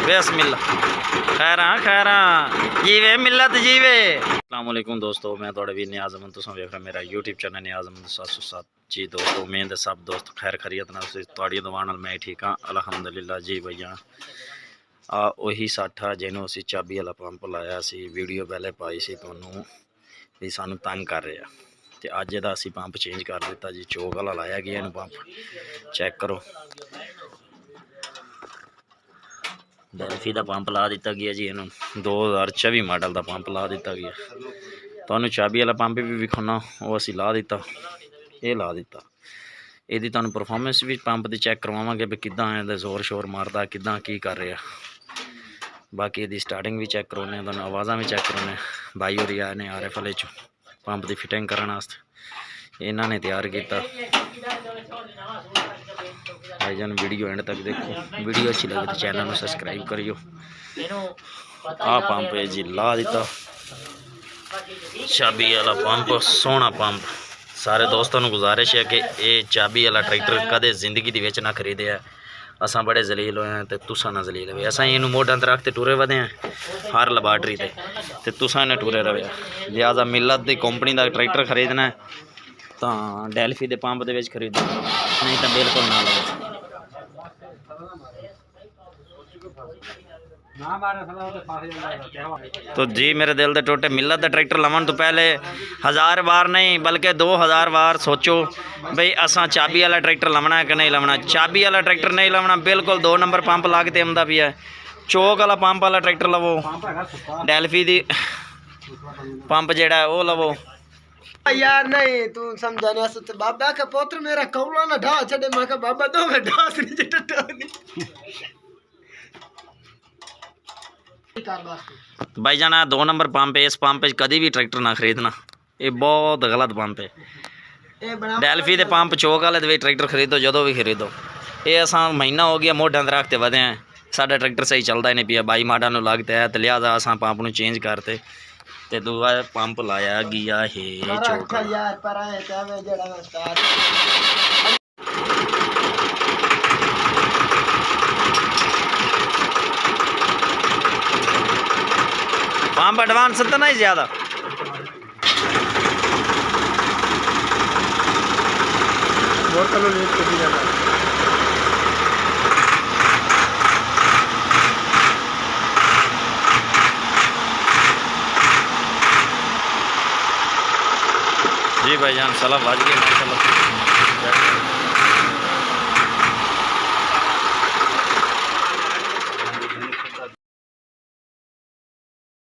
बिस्मिल्लाह खैर जीवे मिलत जीवे। अस्सलाम वालेकुम दोस्तों, मैं थोड़े भी नियाज़ अहमद, तुम वेख रहे मेरा यूट्यूब चैनल नियाज़ अहमद 707 जी। दोस्तों उम्मीद है सब दोस्त खैर खरीयत ना थोड़ी दुआ नाल मैं ठीक हाँ अलहमदुलिल्लाह जी। भैया ਉਹੀ 60 ਜਿਹਨੂੰ ਅਸੀਂ ਚਾਬੀ वाला पंप लाया सी, वीडियो पहले पाई सी ਤੁਹਾਨੂੰ भी सानू तंग कर रहा। तो अज का असी पंप चेंज कर दिता जी, चौक वाला लाया गया इनू पंप। चेक करो डेल्फी का पंप ला दिता गया जी, इनू 2024 मॉडल का पंप ला दिता गया। तो चाबी वाला पंप भी विखाना वो असी ला दिता, ये ला दिता। यदि तुहानू परफॉर्मेंस भी पंप की चेक करवावांगे भी किदां है, जोर शोर मारदा किदां की कर रहा। बाकी यदि स्टार्टिंग भी चेक करवाने, तुहानू आवाज़ा भी चेक करवाने। भाई होरी आए ने RFL पंप की फिटिंग करने वास्ते, इन्होंने तैयार किया। भाईजान वीडियो एंड तक देखो, वीडियो अच्छी लगे तो चैनल को सब्सक्राइब करियो। आ पंप है जी ला दिता, चाबी वाला पंप, सोहना पंप। सारे दोस्तों को गुजारिश है कि ये चाबी वाला ट्रैक्टर कदे जिंदगी दी विच ना खरीदे। असां बड़े जलील होए हैं तो तुसां ना जलील हुए। असां इनू मोढां ते रख के टुरे वधे हैं हर लैबार्टरी ते तुसां ने टुरे रहे। लिहाजा मिलत दी कंपनी का ट्रैक्टर खरीदना है तो डेल्फी के पंप के खरीदो, नहीं तो बिल्कुल ना लो। तो जी मेरे दिल के टोटे, मिलत का ट्रैक्टर लवन तो पहले 1000 बार नहीं बल्कि 2000 बार सोचो बई असा चाबी वाला ट्रैक्टर लवना है कि नहीं लवना। चाबी वाला ट्रैक्टर नहीं लवना, बिल्कुल 2 नंबर पंप ला के आंदा भी है। चौक वाला पंप वाला ट्रैक्टर लवो, डेल्फी दी पंप जेड़ा वो लवो। यार नहीं तू समझा नहीं असत बाबा का पुत्र मेरा कौला ना ढा छड़े। मैं कहा बाबा दो मैं ढास नहीं जटटा नहीं। भाईजान 2 नंबर पंप है, इस पंप कभी भी ट्रैक्टर ना खरीदना, ये बहुत गलत पंप है। डेल्फी के पंप चौक वाले ट्रैक्टर खरीदो जो भी खरीदो। ये असा महीना हो गया मोढां ते रख ते वधे हैं, साडा ट्रैक्टर सही चलता ही नहीं पिया। 22 मॉडल नूं लगता है, तो लिहाजा असा पंप नूं चेंज करते ते दूआ पंप लाया गया है चौक। पंप एडवांस तो नहीं ज़्यादा। जी भाईजान सलाह बाज गए माशाल्लाह।